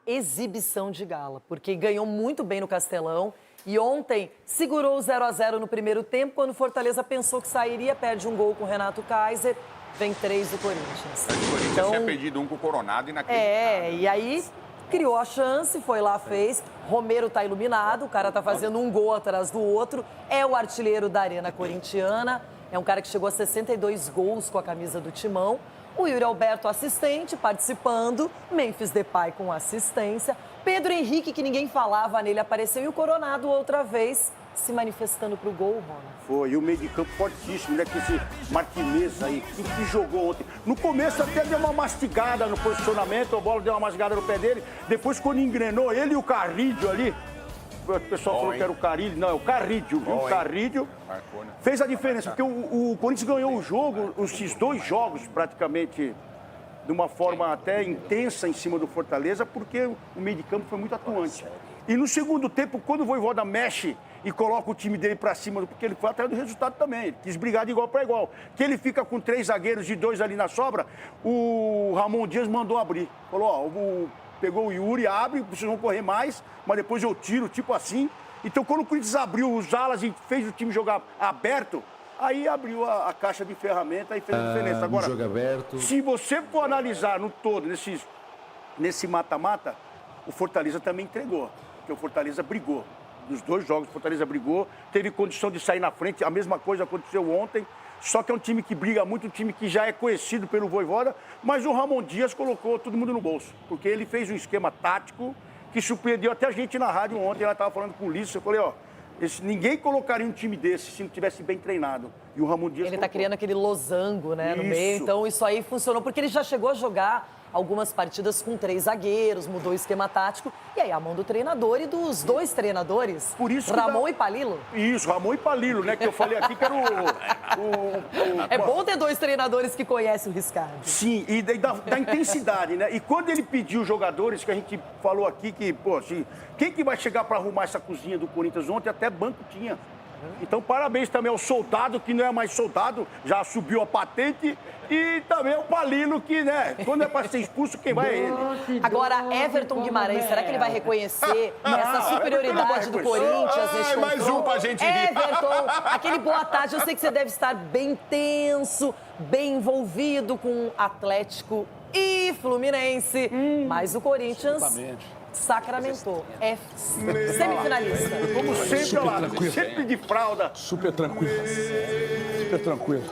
exibição de gala, porque ganhou muito bem no Castelão e ontem segurou o 0-0 no primeiro tempo, quando o Fortaleza pensou que sairia, perde um gol com o Renato Kaiser, vem 3 do Corinthians. O Corinthians tinha perdido um com o Coronado e naquele. E aí criou a chance, foi lá, fez. Romero tá iluminado, o cara tá fazendo um gol atrás do outro, é o artilheiro da Arena Corintiana, é um cara que chegou a 62 gols com a camisa do Timão. O Yuri Alberto assistente, participando, Memphis Depay com assistência, Pedro Henrique, que ninguém falava nele, apareceu, e o Coronado outra vez se manifestando pro gol, Rona. Foi, e o meio de campo fortíssimo, né? Que esse Marquinhos aí, que jogou ontem. No começo até deu uma mastigada no posicionamento, a bola deu uma mastigada no pé dele. Depois, quando engrenou ele e o Carrídio ali, o pessoal falou que era o Carilho, não, é o Carrídio, viu? O Carrídio fez a diferença, porque o Corinthians ganhou o jogo, esses 2 jogos praticamente de uma forma até intensa em cima do Fortaleza, porque o meio de campo foi muito atuante. E no segundo tempo, quando o Vojvoda mexe e coloca o time dele pra cima, porque ele foi atrás do resultado também, ele quis brigar de igual para igual. Que ele fica com 3 zagueiros e 2 ali na sobra, o Ramon Dias mandou abrir. Falou, ó, pegou o Yuri, abre, vocês vão correr mais, mas depois eu tiro, tipo assim. Então, quando o Corinthians abriu os alas e fez o time jogar aberto, aí abriu a caixa de ferramenta e fez a diferença. Agora, jogo aberto. Se você for analisar no todo, nesse mata-mata, o Fortaleza também entregou, porque o Fortaleza brigou. Nos 2 jogos, o Fortaleza brigou, teve condição de sair na frente, a mesma coisa aconteceu ontem. Só que é um time que briga muito, um time que já é conhecido pelo Vojvoda, mas o Ramon Dias colocou todo mundo no bolso, porque ele fez um esquema tático que surpreendeu até a gente na rádio ontem. Ela estava falando com o Ulisses, eu falei, ó, ninguém colocaria um time desse se não tivesse bem treinado. E o Ramon Dias Ele tá criando aquele losango, né, no Isso. meio, então isso aí funcionou, porque ele já chegou a jogar algumas partidas com 3 zagueiros, mudou o esquema tático, e aí a mão do treinador e dos 2 treinadores, Por isso que Ramon e Palilo. Isso, Ramon e Palilo, né, que eu falei aqui que era É bom ter 2 treinadores que conhecem o Riscard. Sim, e da intensidade, né? E quando ele pediu jogadores, que a gente falou aqui que, pô, assim, quem que vai chegar para arrumar essa cozinha do Corinthians ontem? Até banco tinha. Então, parabéns também ao soldado, que não é mais soldado, já subiu a patente. E também ao Palilo, que, né, quando é para ser expulso, quem vai é ele. Agora, Everton Guimarães, será que ele vai reconhecer essa superioridade do Corinthians neste mais confronto? um pra gente rir. Everton, aquele boa tarde, eu sei que você deve estar bem tenso, bem envolvido com Atlético e Fluminense, mas o Corinthians sacramentou, é semifinalista. Como sempre, lá, sempre de fralda. Super tranquilo. Super tranquilo.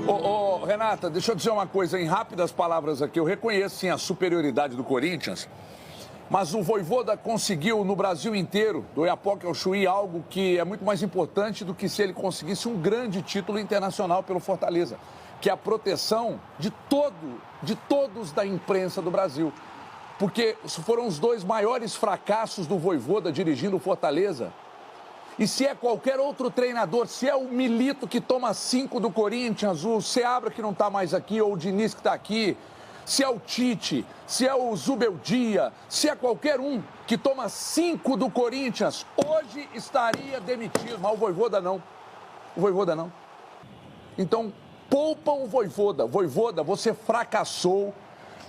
Ô, Renata, deixa eu dizer uma coisa em rápidas palavras aqui. Eu reconheço, sim, a superioridade do Corinthians, mas o Vojvoda conseguiu no Brasil inteiro, do Oiapoque ao Chuí, algo que é muito mais importante do que se ele conseguisse um grande título internacional pelo Fortaleza, que é a proteção de todos da imprensa do Brasil. Porque foram os 2 maiores fracassos do Vojvoda dirigindo o Fortaleza. E se é qualquer outro treinador, se é o Milito que toma 5 do Corinthians, o Seabra que não está mais aqui, ou o Diniz que está aqui, se é o Tite, se é o Zubeldia, se é qualquer um que toma 5 do Corinthians, hoje estaria demitido. Mas o Vojvoda não. O Vojvoda não. Então, poupam o Vojvoda. Vojvoda, você fracassou,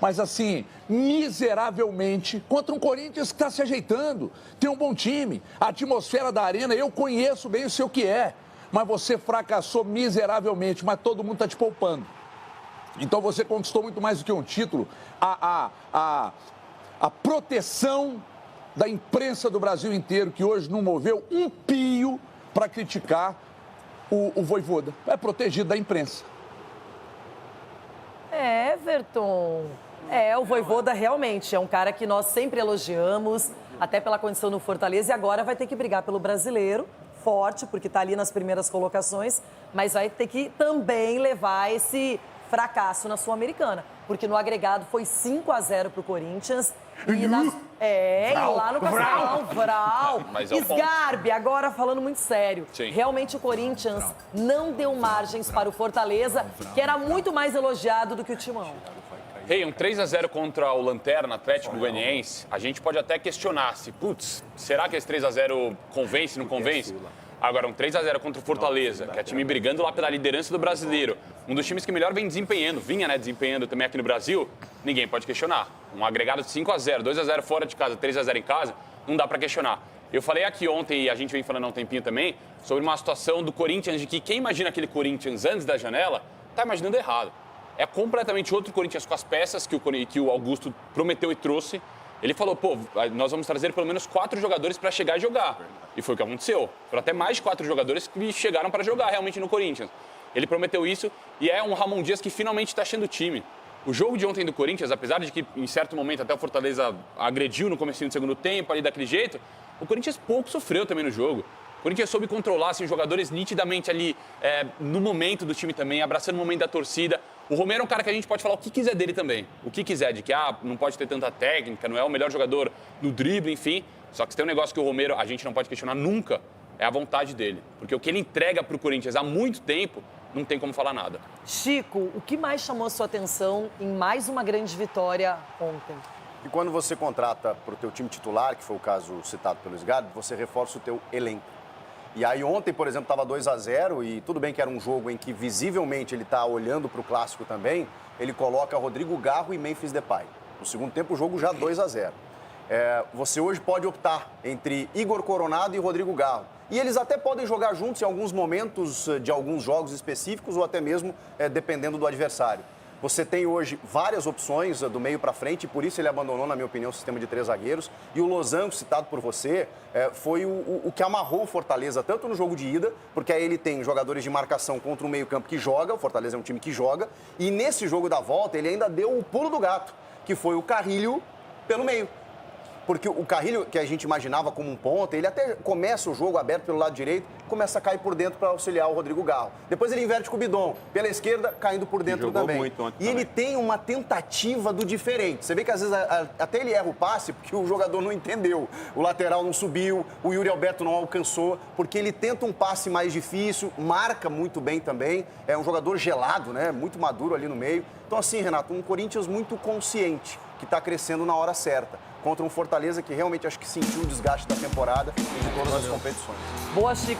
mas assim, miseravelmente, contra um Corinthians que está se ajeitando. Tem um bom time, a atmosfera da arena, eu conheço bem o seu que é. Mas você fracassou miseravelmente, mas todo mundo está te poupando. Então você conquistou muito mais do que um título. A proteção da imprensa do Brasil inteiro, que hoje não moveu um pio para criticar o Vojvoda. É protegido da imprensa. Everton. O Vojvoda realmente é um cara que nós sempre elogiamos, até pela condição no Fortaleza, e agora vai ter que brigar pelo brasileiro, forte, porque está ali nas primeiras colocações, mas vai ter que também levar esse fracasso na Sul-Americana, porque no agregado foi 5-0 para o Corinthians. E lá no Castelão, Vral. Sgarbi, agora falando muito sério. Sim. Realmente o Corinthians não deu margens para o Fortaleza, que era muito mais elogiado do que o Timão. Um 3-0 contra o Lanterna, Atlético Goianiense, a gente pode até questionar se, será que esse 3-0 convence, não convence? Agora, um 3-0 contra o Fortaleza, que é time brigando lá pela liderança do Brasileiro, um dos times que melhor vem desempenhando, desempenhando também aqui no Brasil, ninguém pode questionar. Um agregado de 5-0, 2-0 fora de casa, 3-0 em casa, não dá para questionar. Eu falei aqui ontem, e a gente vem falando há um tempinho também, sobre uma situação do Corinthians, de que quem imagina aquele Corinthians antes da janela, tá imaginando errado. É completamente outro Corinthians com as peças que o Augusto prometeu e trouxe. Ele falou, pô, nós vamos trazer pelo menos 4 jogadores para chegar e jogar. E foi o que aconteceu. Foram até mais de 4 jogadores que chegaram para jogar realmente no Corinthians. Ele prometeu isso e é um Ramon Dias que finalmente está achando o time. O jogo de ontem do Corinthians, apesar de que em certo momento até o Fortaleza agrediu no comecinho do segundo tempo, ali daquele jeito, o Corinthians pouco sofreu também no jogo. O Corinthians soube controlar assim, os jogadores nitidamente ali no momento do time também, abraçando o momento da torcida. O Romero é um cara que a gente pode falar o que quiser dele também. O que quiser, de que não pode ter tanta técnica, não é o melhor jogador no drible, enfim. Só que se tem um negócio que o Romero a gente não pode questionar nunca, é a vontade dele. Porque o que ele entrega para o Corinthians há muito tempo, não tem como falar nada. Chico, o que mais chamou a sua atenção em mais uma grande vitória ontem? E quando você contrata para o teu time titular, que foi o caso citado pelo Sgarbi, você reforça o teu elenco. E aí ontem, por exemplo, estava 2-0 e tudo bem que era um jogo em que visivelmente ele está olhando para o clássico também, ele coloca Rodrigo Garro e Memphis Depay. No segundo tempo o jogo já 2-0. Você hoje pode optar entre Igor Coronado e Rodrigo Garro. E eles até podem jogar juntos em alguns momentos de alguns jogos específicos ou até mesmo dependendo do adversário. Você tem hoje várias opções do meio para frente, e por isso ele abandonou, na minha opinião, o sistema de 3 zagueiros. E o Losango, citado por você, foi o que amarrou o Fortaleza, tanto no jogo de ida, porque aí ele tem jogadores de marcação contra um meio-campo que joga, o Fortaleza é um time que joga, e nesse jogo da volta ele ainda deu o pulo do gato, que foi o Carrilho pelo meio. Porque o Carrilho, que a gente imaginava como um ponta, ele até começa o jogo aberto pelo lado direito, começa a cair por dentro para auxiliar o Rodrigo Garro. Depois ele inverte com o Bidon, pela esquerda, caindo por dentro também. Muito ontem e também. Ele tem uma tentativa do diferente. Você vê que às vezes até ele erra o passe porque o jogador não entendeu. O lateral não subiu, o Yuri Alberto não alcançou, porque ele tenta um passe mais difícil, marca muito bem também. É um jogador gelado, né? Muito maduro ali no meio. Então assim, Renato, um Corinthians muito consciente, que está crescendo na hora certa. Contra um Fortaleza que realmente acho que sentiu o desgaste da temporada e de todas as competições. Boa, Chico.